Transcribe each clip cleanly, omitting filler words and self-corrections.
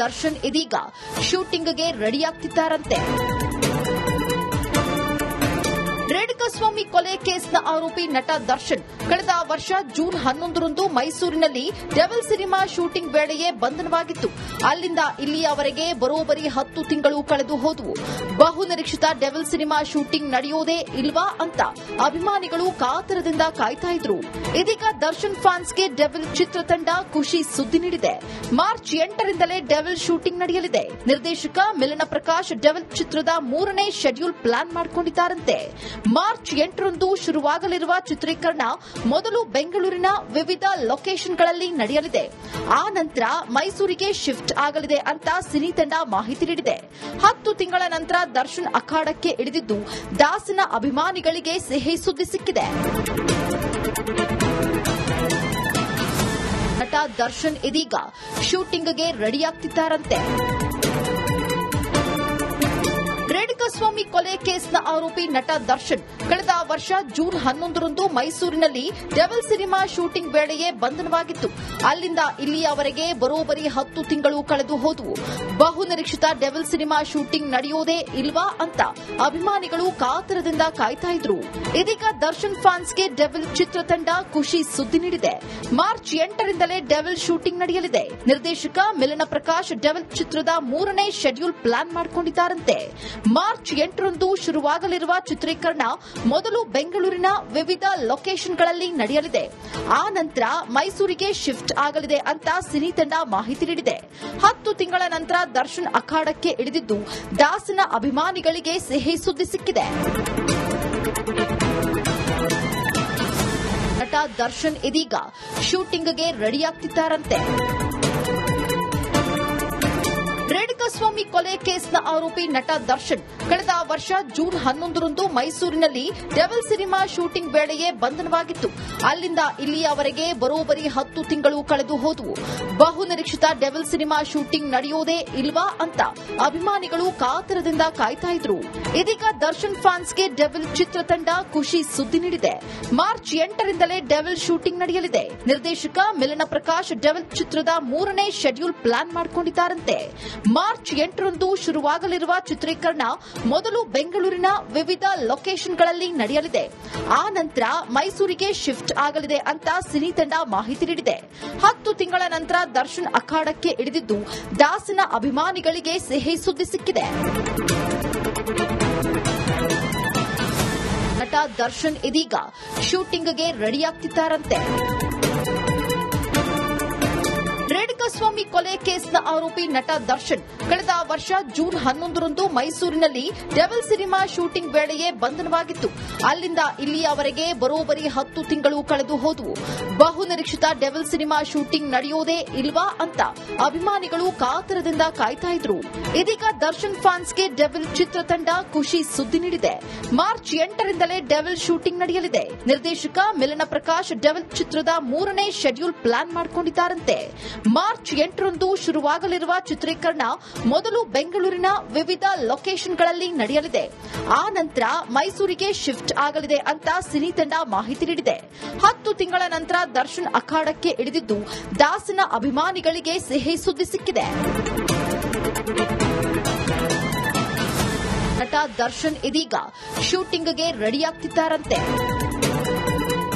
ದರ್ಶನ್ ಇದೀಗ ಶೂಟಿಂಗ್ಗೆ ರೆಡಿಯಾಗ್ತಿದ್ದಾರಂತೆ. ರೇಣುಕಾಸ್ವಾಮಿ ಕೊಲೆ ಕೇಸ್ನ ಆರೋಪಿ ನಟ ದರ್ಶನ್ ಕಳೆದ ವರ್ಷ ಜೂನ್ 11ರಂದು ಮೈಸೂರಿನಲ್ಲಿ ಡೆವಿಲ್ ಸಿನಿಮಾ ಶೂಟಿಂಗ್ ವೇಳೆಯೇ ಬಂಧನವಾಗಿತ್ತು. ಅಲ್ಲಿಂದ ಇಲ್ಲಿಯವರೆಗೆ ಬರೋಬ್ಬರಿ 10 ತಿಂಗಳು ಕಳೆದು ಹೋದವು. ಬಹುನಿರೀಕ್ಷಿತ ಡೆವಿಲ್ ಸಿನಿಮಾ ಶೂಟಿಂಗ್ ನಡೆಯೋದೇ ಇಲ್ವಾ ಅಂತ ಅಭಿಮಾನಿಗಳು ಕಾತರದಿಂದ ಕಾಯ್ತಾ ಇದ್ರು. ಇದೀಗ ದರ್ಶನ್ ಫ್ಯಾನ್ಸ್ಗೆ ಡೆವಿಲ್ ಚಿತ್ರತಂಡ ಖುಷಿ ಸುದ್ದಿ ನೀಡಿದೆ. ಮಾರ್ಚ್ 8ರಿಂದಲೇ ಡೆವಿಲ್ ಶೂಟಿಂಗ್ ನಡೆಯಲಿದೆ. ನಿರ್ದೇಶಕ ಮಿಲನ ಪ್ರಕಾಶ್ ಡೆವಿಲ್ ಚಿತ್ರದ 3ನೇ ಶೆಡ್ಯೂಲ್ ಪ್ಲಾನ್ ಮಾಡಿಕೊಂಡಿದ್ದಾರಂತೆ. ಮಾರ್ಚ್ 8ರಂದು ಶುರುವಾಗಲಿರುವ ಚಿತ್ರೀಕರಣ ಮೊದಲು ಬೆಂಗಳೂರಿನ ವಿವಿಧ ಲೊಕೇಷನ್ಗಳಲ್ಲಿ ನಡೆಯಲಿದೆ. ಆ ನಂತರ ಮೈಸೂರಿಗೆ ಶಿಫ್ಟ್ ಆಗಲಿದೆ ಅಂತ ಸಿನಿ ತಂಡ ಮಾಹಿತಿ ನೀಡಿದೆ. 10 ತಿಂಗಳ ನಂತರ ದರ್ಶನ್ ಅಖಾಡಕ್ಕೆ ಇಳಿದಿದ್ದು ದಾಸನ ಅಭಿಮಾನಿಗಳಿಗೆ ಸಿಹಿ ಸುದ್ದಿ ಸಿಕ್ಕಿದೆ. ನಟ ದರ್ಶನ್ ಇದೀಗ ಶೂಟಿಂಗ್ಗೆ ರೆಡಿಯಾಗ್ತಿದ್ದಾರಂತೆ. ರೇಣುಕಾಸ್ವಾಮಿ ಕೊಲೆ ಕೇಸ್ನ ಆರೋಪಿ ನಟ ದರ್ಶನ್ ಕಳೆದ ವರ್ಷ ಜೂನ್ 11ರಂದು ಮೈಸೂರಿನಲ್ಲಿ ಡೆವಿಲ್ ಸಿನಿಮಾ ಶೂಟಿಂಗ್ ವೇಳೆಯೇ ಬಂಧನವಾಗಿತ್ತು. ಅಲ್ಲಿಂದ ಇಲ್ಲಿಯವರೆಗೆ ಬರೋಬ್ಬರಿ 10 ತಿಂಗಳು ಕಳೆದು ಹೋದವು. ಬಹುನಿರೀಕ್ಷಿತ ಡೆವಿಲ್ ಸಿನಿಮಾ ಶೂಟಿಂಗ್ ನಡೆಯೋದೇ ಇಲ್ವಾ ಅಂತ ಅಭಿಮಾನಿಗಳು ಕಾತರದಿಂದ ಕಾಯ್ತಾ ಇದ್ರು. ಇದೀಗ ದರ್ಶನ್ ಫ್ಯಾನ್ಸ್ಗೆ ಡೆವಿಲ್ ಚಿತ್ರತಂಡ ಖುಷಿ ಸುದ್ದಿ ನೀಡಿದೆ. ಮಾರ್ಚ್ 8ರಿಂದಲೇ ಡೆವಿಲ್ ಶೂಟಿಂಗ್ ನಡೆಯಲಿದೆ. ನಿರ್ದೇಶಕ ಮಿಲನ ಪ್ರಕಾಶ್ ಡೆವಿಲ್ ಚಿತ್ರದ 3ನೇ ಶೆಡ್ಯೂಲ್ ಪ್ಲಾನ್ ಮಾಡಿಕೊಂಡಿದ್ದಾರಂತೆ. ಮಾರ್ಚ್ 8ರಂದು ಶುರುವಾಗಲಿರುವ ಚಿತ್ರೀಕರಣ ಮೊದಲು ಬೆಂಗಳೂರಿನ ವಿವಿಧ ಲೊಕೇಷನ್ಗಳಲ್ಲಿ ನಡೆಯಲಿದೆ. ಆ ನಂತರ ಮೈಸೂರಿಗೆ ಶಿಫ್ಟ್ ಆಗಲಿದೆ ಅಂತ ಸಿನಿ ತಂಡ ಮಾಹಿತಿ ನೀಡಿದೆ. 10 ತಿಂಗಳ ನಂತರ ದರ್ಶನ್ ಅಖಾಡಕ್ಕೆ ಇಳಿದಿದ್ದು ದಾಸನ ಅಭಿಮಾನಿಗಳಿಗೆ ಸಿಹಿ ಸುದ್ದಿ ಸಿಕ್ಕಿದೆ. ನಟ ದರ್ಶನ್ ಇದೀಗ ಶೂಟಿಂಗ್ಗೆ ರೆಡಿಯಾಗ್ತಿದ್ದಾರಂತೆ. ರೇಣುಕಾಸ್ವಾಮಿ ಕೊಲೆ ಕೇಸ್ನ ಆರೋಪಿ ನಟ ದರ್ಶನ್ ಕಳೆದ ವರ್ಷ ಜೂನ್ 11ರಂದು ಮೈಸೂರಿನಲ್ಲಿ ಡೆವಿಲ್ ಸಿನಿಮಾ ಶೂಟಿಂಗ್ ವೇಳೆಯೇ ಬಂಧನವಾಗಿತ್ತು. ಅಲ್ಲಿಂದ ಇಲ್ಲಿಯವರೆಗೆ ಬರೋಬ್ಬರಿ 10 ತಿಂಗಳು ಕಳೆದು ಹೋದವು. ಬಹುನಿರೀಕ್ಷಿತ ಡೆವಿಲ್ ಸಿನಿಮಾ ಶೂಟಿಂಗ್ ನಡೆಯೋದೇ ಇಲ್ವಾ ಅಂತ ಅಭಿಮಾನಿಗಳು ಕಾತರದಿಂದ ಕಾಯ್ತಾ ಇದ್ರು. ಇದೀಗ ದರ್ಶನ್ ಫ್ಯಾನ್ಸ್ಗೆ ಡೆವಿಲ್ ಚಿತ್ರತಂಡ ಖುಷಿ ಸುದ್ದಿ ನೀಡಿದೆ. ಮಾರ್ಚ್ 8ರಿಂದಲೇ ಡೆವಿಲ್ ಶೂಟಿಂಗ್ ನಡೆಯಲಿದೆ. ನಿರ್ದೇಶಕ ಮಿಲನ ಪ್ರಕಾಶ್ ಡೆವಿಲ್ ಚಿತ್ರದ 3ನೇ ಶೆಡ್ಯೂಲ್ ಪ್ಲಾನ್ ಮಾಡಿಕೊಂಡಿದ್ದಾರಂತೆ. ಮಾರ್ಚ್ 8ರಂದು ಶುರುವಾಗಲಿರುವ ಚಿತ್ರೀಕರಣ ಮೊದಲು ಬೆಂಗಳೂರಿನ ವಿವಿಧ ಲೊಕೇಷನ್ಗಳಲ್ಲಿ ನಡೆಯಲಿದೆ. ಆ ನಂತರ ಮೈಸೂರಿಗೆ ಶಿಫ್ಟ್ ಆಗಲಿದೆ ಅಂತ ಸಿನಿ ತಂಡ ಮಾಹಿತಿ ನೀಡಿದೆ. 10 ತಿಂಗಳ ನಂತರ ದರ್ಶನ್ ಅಖಾಡಕ್ಕೆ ಇಳಿದಿದ್ದು ದಾಸನ ಅಭಿಮಾನಿಗಳಿಗೆ ಸಿಹಿ ಸುದ್ದಿ ಸಿಕ್ಕಿದೆ. ನಟ ದರ್ಶನ್ ಇದೀಗ ಶೂಟಿಂಗ್ಗೆ ರೆಡಿಯಾಗ್ತಿದ್ದಾರಂತೆ. ರೇಣುಕಾಸ್ವಾಮಿ ಕೊಲೆ ಕೇಸ್ನ ಆರೋಪಿ ನಟ ದರ್ಶನ್ ಕಳೆದ ವರ್ಷ ಜೂನ್ 11ರಂದು ಮೈಸೂರಿನಲ್ಲಿ ಡೆವಿಲ್ ಸಿನಿಮಾ ಶೂಟಿಂಗ್ ವೇಳೆಯೇ ಬಂಧನವಾಗಿತ್ತು. ಅಲ್ಲಿಂದ ಇಲ್ಲಿಯವರೆಗೆ ಬರೋಬ್ಬರಿ 10 ತಿಂಗಳು ಕಳೆದು ಹೋದವು. ಬಹುನಿರೀಕ್ಷಿತ ಡೆವಿಲ್ ಸಿನಿಮಾ ಶೂಟಿಂಗ್ ನಡೆಯೋದೇ ಇಲ್ವಾ ಅಂತ ಅಭಿಮಾನಿಗಳು ಕಾತರದಿಂದ ಕಾಯ್ತಾ ಇದ್ರು. ಇದೀಗ ದರ್ಶನ್ ಫ್ಯಾನ್ಸ್ಗೆ ಡೆವಿಲ್ ಚಿತ್ರತಂಡ ಖುಷಿ ಸುದ್ದಿ ನೀಡಿದೆ. ಮಾರ್ಚ್ 8ರಿಂದಲೇ ಡೆವಿಲ್ ಶೂಟಿಂಗ್ ನಡೆಯಲಿದೆ. ನಿರ್ದೇಶಕ ಮಿಲನ ಪ್ರಕಾಶ್ ಡೆವಿಲ್ ಚಿತ್ರದ 3ನೇ ಶೆಡ್ಯೂಲ್ ಪ್ಲಾನ್ ಮಾಡಿಕೊಂಡಿದ್ದಾರಂತೆ. ಮಾರ್ಚ್ 8ರಂದು ಶುರುವಾಗಲಿರುವ ಚಿತ್ರೀಕರಣ ಮೊದಲು ಬೆಂಗಳೂರಿನ ವಿವಿಧ ಲೊಕೇಷನ್ಗಳಲ್ಲಿ ನಡೆಯಲಿದೆ. ಆ ನಂತರ ಮೈಸೂರಿಗೆ ಶಿಫ್ಟ್ ಆಗಲಿದೆ ಅಂತ ಸಿನಿ ತಂಡ ಮಾಹಿತಿ ನೀಡಿದೆ. 10 ತಿಂಗಳ ನಂತರ ದರ್ಶನ್ ಅಖಾಡಕ್ಕೆ ಇಳಿದಿದ್ದು ದಾಸನ ಅಭಿಮಾನಿಗಳಿಗೆ ಸಿಹಿ ಸುದ್ದಿ ಸಿಕ್ಕಿದೆ. ನಟ ದರ್ಶನ್ ಇದೀಗ ಶೂಟಿಂಗ್ಗೆ ರೆಡಿಯಾಗ್ತಿದ್ದಾರಂತೆ.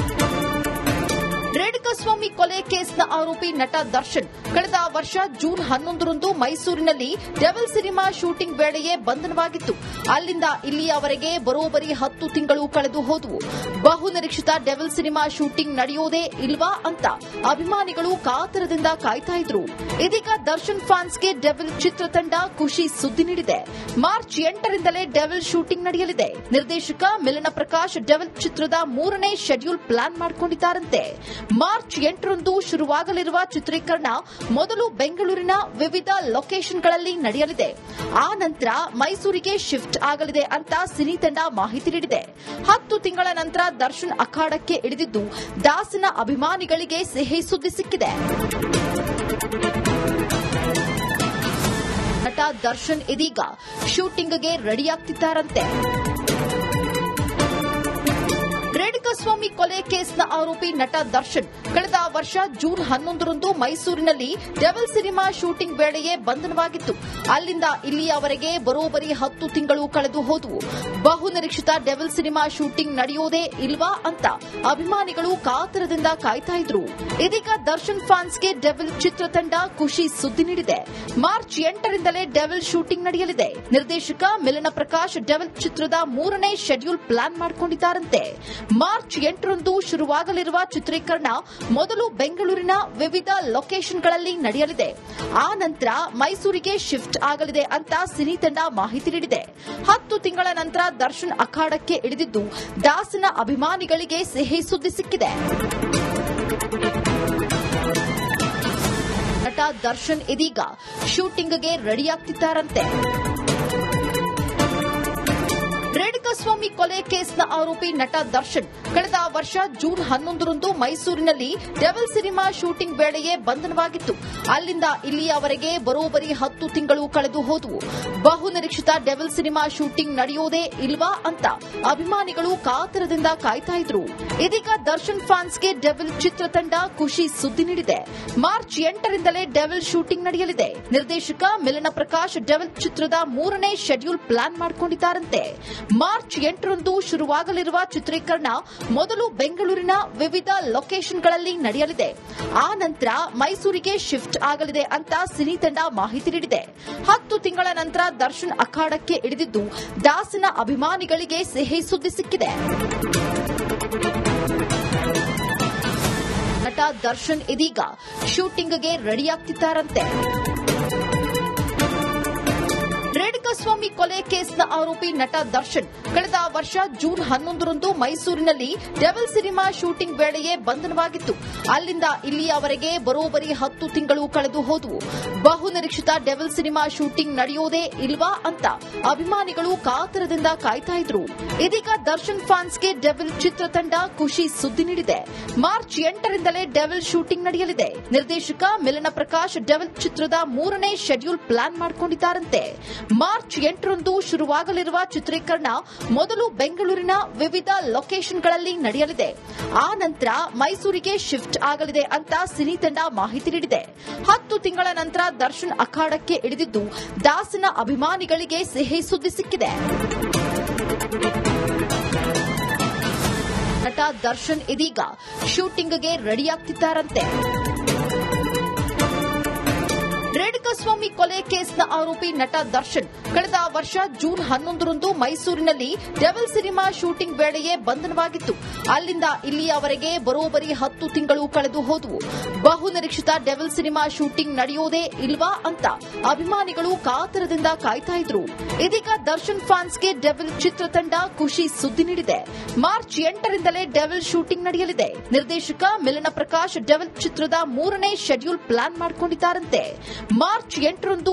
ರೇಣುಕಾಸ್ವಾಮಿ ಕೊಲೆ ಕೇಸ್ನ ಆರೋಪಿ ನಟ ದರ್ಶನ್ ಕಳೆದ ವರ್ಷ ಜೂನ್ 11ರಂದು ಮೈಸೂರಿನಲ್ಲಿ ಡೆವಿಲ್ ಸಿನಿಮಾ ಶೂಟಿಂಗ್ ವೇಳೆಯೇ ಬಂಧನವಾಗಿತ್ತು. ಅಲ್ಲಿಂದ ಇಲ್ಲಿಯವರೆಗೆ ಬರೋಬ್ಬರಿ 10 ತಿಂಗಳು ಕಳೆದು ಹೋದವು. ಬಹುನಿರೀಕ್ಷಿತ ಡೆವಿಲ್ ಸಿನಿಮಾ ಶೂಟಿಂಗ್ ನಡೆಯೋದೇ ಇಲ್ವಾ ಅಂತ ಅಭಿಮಾನಿಗಳು ಕಾತರದಿಂದ ಕಾಯ್ತಾ ಇದ್ರು. ಇದೀಗ ದರ್ಶನ್ ಫ್ಯಾನ್ಸ್ಗೆ ಡೆವಿಲ್ ಚಿತ್ರತಂಡ ಖುಷಿ ಸುದ್ದಿ ನೀಡಿದೆ. ಮಾರ್ಚ್ 8ರಿಂದಲೇ ಡೆವಿಲ್ ಶೂಟಿಂಗ್ ನಡೆಯಲಿದೆ. ನಿರ್ದೇಶಕ ಮಿಲನ ಪ್ರಕಾಶ್ ಡೆವಿಲ್ ಚಿತ್ರದ 3ನೇ ಶೆಡ್ಯೂಲ್ ಪ್ಲಾನ್ ಮಾಡಿಕೊಂಡಿದ್ದಾರಂತೆ. ಮಾರ್ಚ್ 8ರಂದು ಶುರುವಾಗಲಿರುವ ಚಿತ್ರೀಕರಣ ಮೊದಲು ಬೆಂಗಳೂರಿನ ವಿವಿಧ ಲೊಕೇಷನ್ಗಳಲ್ಲಿ ನಡೆಯಲಿದೆ. ಆ ನಂತರ ಮೈಸೂರಿಗೆ ಶಿಫ್ಟ್ ಆಗಲಿದೆ ಅಂತ ಸಿನಿ ತಂಡ ಮಾಹಿತಿ ನೀಡಿದೆ. 10 ತಿಂಗಳ ನಂತರ ದರ್ಶನ್ ಅಖಾಡಕ್ಕೆ ಇಳಿದಿದ್ದು ದಾಸನ ಅಭಿಮಾನಿಗಳಿಗೆ ಸಿಹಿ ಸುದ್ದಿ ಸಿಕ್ಕಿದೆ. ನಟ ದರ್ಶನ್ ಇದೀಗ ಶೂಟಿಂಗ್ಗೆ ರೆಡಿಯಾಗ್ತಿದ್ದಾರಂತೆ. ರೇಣುಕಾಸ್ವಾಮಿ ಕೊಲೆ ಕೇಸ್ನ ಆರೋಪಿ ನಟ ದರ್ಶನ್ ಕಳೆದ ವರ್ಷ ಜೂನ್ 11ರಂದು ಮೈಸೂರಿನಲ್ಲಿ ಡೆವಿಲ್ ಸಿನಿಮಾ ಶೂಟಿಂಗ್ ವೇಳೆಯೇ ಬಂಧನವಾಗಿತ್ತು. ಅಲ್ಲಿಂದ ಇಲ್ಲಿಯವರೆಗೆ ಬರೋಬ್ಬರಿ 10 ತಿಂಗಳು ಕಳೆದು ಹೋದವು. ಬಹುನಿರೀಕ್ಷಿತ ಡೆವಿಲ್ ಸಿನಿಮಾ ಶೂಟಿಂಗ್ ನಡೆಯೋದೇ ಇಲ್ವಾ ಅಂತ ಅಭಿಮಾನಿಗಳು ಕಾತರದಿಂದ ಕಾಯ್ತಾ ಇದ್ರು. ಇದೀಗ ದರ್ಶನ್ ಫ್ಯಾನ್ಸ್ಗೆ ಡೆವಿಲ್ ಚಿತ್ರತಂಡ ಖುಷಿ ಸುದ್ದಿ ನೀಡಿದೆ. ಮಾರ್ಚ್ 8ರಿಂದಲೇ ಡೆವಿಲ್ ಶೂಟಿಂಗ್ ನಡೆಯಲಿದೆ. ನಿರ್ದೇಶಕ ಮಿಲನ ಪ್ರಕಾಶ್ ಡೆವಿಲ್ ಚಿತ್ರದ 3ನೇ ಶೆಡ್ಯೂಲ್ ಪ್ಲಾನ್ ಮಾಡಿಕೊಂಡಿದ್ದಾರಂತೆ. ಮಾರ್ಚ್ 8ರಂದು ಶುರುವಾಗಲಿರುವ ಚಿತ್ರೀಕರಣ ಮೊದಲು ಬೆಂಗಳೂರಿನ ವಿವಿಧ ಲೊಕೇಷನ್ಗಳಲ್ಲಿ ನಡೆಯಲಿದೆ. ಆ ನಂತರ ಮೈಸೂರಿಗೆ ಶಿಫ್ಟ್ ಆಗಲಿದೆ ಅಂತ ಸಿನಿ ತಂಡ ಮಾಹಿತಿ ನೀಡಿದೆ. 10 ತಿಂಗಳ ನಂತರ ದರ್ಶನ್ ಅಖಾಡಕ್ಕೆ ಇಳಿದಿದ್ದು ದಾಸನ ಅಭಿಮಾನಿಗಳಿಗೆ ಸಿಹಿ ಸುದ್ದಿ ಸಿಕ್ಕಿದೆ. ನಟ ದರ್ಶನ್ ಇದೀಗ ಶೂಟಿಂಗ್ಗೆ ರೆಡಿಯಾಗ್ತಿದ್ದಾರಂತೆ. ರೇಣುಕಾಸ್ವಾಮಿ ಕೊಲೆ ಕೇಸ್ನ ಆರೋಪಿ ನಟ ದರ್ಶನ್ ಕಳೆದ ವರ್ಷ ಜೂನ್ 11ರಂದು ಮೈಸೂರಿನಲ್ಲಿ ಡೆವಿಲ್ ಸಿನಿಮಾ ಶೂಟಿಂಗ್ ವೇಳೆಯೇ ಬಂಧನವಾಗಿತ್ತು. ಅಲ್ಲಿಂದ ಇಲ್ಲಿಯವರೆಗೆ ಬರೋಬ್ಬರಿ 10 ತಿಂಗಳು ಕಳೆದು ಹೋದವು. ಬಹುನಿರೀಕ್ಷಿತ ಡೆವಿಲ್ ಸಿನಿಮಾ ಶೂಟಿಂಗ್ ನಡೆಯೋದೇ ಇಲ್ವಾ ಅಂತ ಅಭಿಮಾನಿಗಳು ಕಾತರದಿಂದ ಕಾಯ್ತಾ ಇದ್ರು. ಇದೀಗ ದರ್ಶನ್ ಫ್ಯಾನ್ಸ್ಗೆ ಡೆವಿಲ್ ಚಿತ್ರತಂಡ ಖುಷಿ ಸುದ್ದಿ ನೀಡಿದೆ. ಮಾರ್ಚ್ 8ರಿಂದಲೇ ಡೆವಿಲ್ ಶೂಟಿಂಗ್ ನಡೆಯಲಿದೆ. ನಿರ್ದೇಶಕ ಮಿಲನ ಪ್ರಕಾಶ್ ಡೆವಿಲ್ ಚಿತ್ರದ 3ನೇ ಶೆಡ್ಯೂಲ್ ಪ್ಲಾನ್ ಮಾಡಿಕೊಂಡಿದ್ದಾರಂತೆ. ಮಾರ್ಚ್ 8ರಂದು ಶುರುವಾಗಲಿರುವ ಚಿತ್ರೀಕರಣ ಮೊದಲು ಬೆಂಗಳೂರಿನ ವಿವಿಧ ಲೊಕೇಷನ್ಗಳಲ್ಲಿ ನಡೆಯಲಿದೆ. ಆ ನಂತರ ಮೈಸೂರಿಗೆ ಶಿಫ್ಟ್ ಆಗಲಿದೆ ಅಂತ ಸಿನಿ ತಂಡ ಮಾಹಿತಿ ನೀಡಿದೆ. 10 ತಿಂಗಳ ನಂತರ ದರ್ಶನ್ ಅಖಾಡಕ್ಕೆ ಇಳಿದಿದ್ದು ದಾಸನ ಅಭಿಮಾನಿಗಳಿಗೆ ಸಿಹಿ ಸುದ್ದಿ ಸಿಕ್ಕಿದೆ. ನಟ ದರ್ಶನ್ ಇದೀಗ ಶೂಟಿಂಗ್ಗೆ ರೆಡಿಯಾಗ್ತಿದ್ದಾರಂತೆ. ರೇಣುಕಾಸ್ವಾಮಿ ಕೊಲೆ ಕೇಸ್ನ ಆರೋಪಿ ನಟ ದರ್ಶನ್ ಕಳೆದ ವರ್ಷ ಜೂನ್ 11ರಂದು ಮೈಸೂರಿನಲ್ಲಿ ಡೆವಿಲ್ ಸಿನಿಮಾ ಶೂಟಿಂಗ್ ವೇಳೆಯೇ ಬಂಧನವಾಗಿತ್ತು. ಅಲ್ಲಿಂದ ಇಲ್ಲಿಯವರೆಗೆ ಬರೋಬ್ಬರಿ 10 ತಿಂಗಳು ಕಳೆದು ಹೋದವು. ಬಹುನಿರೀಕ್ಷಿತ ಡೆವಿಲ್ ಸಿನಿಮಾ ಶೂಟಿಂಗ್ ನಡೆಯೋದೇ ಇಲ್ವಾ ಅಂತ ಅಭಿಮಾನಿಗಳು ಕಾತರದಿಂದ ಕಾಯ್ತಾ ಇದ್ರು. ಇದೀಗ ದರ್ಶನ್ ಫ್ಯಾನ್ಸ್ಗೆ ಡೆವಿಲ್ ಚಿತ್ರತಂಡ ಖುಷಿ ಸುದ್ದಿ ನೀಡಿದೆ. ಮಾರ್ಚ್ 8ರಿಂದಲೇ ಡೆವಿಲ್ ಶೂಟಿಂಗ್ ನಡೆಯಲಿದೆ. ನಿರ್ದೇಶಕ ಮಿಲನ ಪ್ರಕಾಶ್ ಡೆವಿಲ್ ಚಿತ್ರದ 3ನೇ ಶೆಡ್ಯೂಲ್ ಪ್ಲಾನ್ ಮಾಡಿಕೊಂಡಿದ್ದಾರಂತೆ. ಮಾರ್ಚ್ 8ರಂದು ಶುರುವಾಗಲಿರುವ ಚಿತ್ರೀಕರಣ ಮೊದಲು ಬೆಂಗಳೂರಿನ ವಿವಿಧ ಲೊಕೇಷನ್ಗಳಲ್ಲಿ ನಡೆಯಲಿದೆ. ಆ ನಂತರ ಮೈಸೂರಿಗೆ ಶಿಫ್ಟ್ ಆಗಲಿದೆ ಅಂತ ಸಿನಿ ತಂಡ ಮಾಹಿತಿ ನೀಡಿದೆ. 10 ತಿಂಗಳ ನಂತರ ದರ್ಶನ್ ಅಖಾಡಕ್ಕೆ ಇಳಿದಿದ್ದು ದಾಸನ ಅಭಿಮಾನಿಗಳಿಗೆ ಸಿಹಿ ಸುದ್ದಿ ಸಿಕ್ಕಿದೆ. ನಟ ದರ್ಶನ್ ಇದೀಗ ಶೂಟಿಂಗ್ಗೆ ರೆಡಿಯಾಗ್ತಿದ್ದಾರಂತೆ. ರೇಣುಕಾಸ್ವಾಮಿ ಕೊಲೆ ಕೇಸ್ನ ಆರೋಪಿ ನಟ ದರ್ಶನ್ ಕಳೆದ ವರ್ಷ ಜೂನ್ 11ರಂದು ಮೈಸೂರಿನಲ್ಲಿ ಡೆವಿಲ್ ಸಿನಿಮಾ ಶೂಟಿಂಗ್ ವೇಳೆಯೇ ಬಂಧನವಾಗಿತ್ತು. ಅಲ್ಲಿಂದ ಇಲ್ಲಿಯವರೆಗೆ ಬರೋಬ್ಬರಿ 10 ತಿಂಗಳು ಕಳೆದು ಹೋದವು. ಬಹುನಿರೀಕ್ಷಿತ ಡೆವಿಲ್ ಸಿನಿಮಾ ಶೂಟಿಂಗ್ ನಡೆಯೋದೇ ಇಲ್ವಾ ಅಂತ ಅಭಿಮಾನಿಗಳು ಕಾತರದಿಂದ ಕಾಯ್ತಾ ಇದ್ರು. ಇದೀಗ ದರ್ಶನ್ ಫ್ಯಾನ್ಸ್ಗೆ ಡೆವಿಲ್ ಚಿತ್ರತಂಡ ಖುಷಿ ಸುದ್ದಿ ನೀಡಿದೆ. ಮಾರ್ಚ್ 8ರಿಂದಲೇ ಡೆವಿಲ್ ಶೂಟಿಂಗ್ ನಡೆಯಲಿದೆ. ನಿರ್ದೇಶಕ ಮಿಲನ ಪ್ರಕಾಶ್ ಡೆವಿಲ್ ಚಿತ್ರದ 3ನೇ ಶೆಡ್ಯೂಲ್ ಪ್ಲಾನ್ ಮಾಡಿಕೊಂಡಿದ್ದಾರಂತೆ. ಮಾರ್ಚ್ 8ರಂದು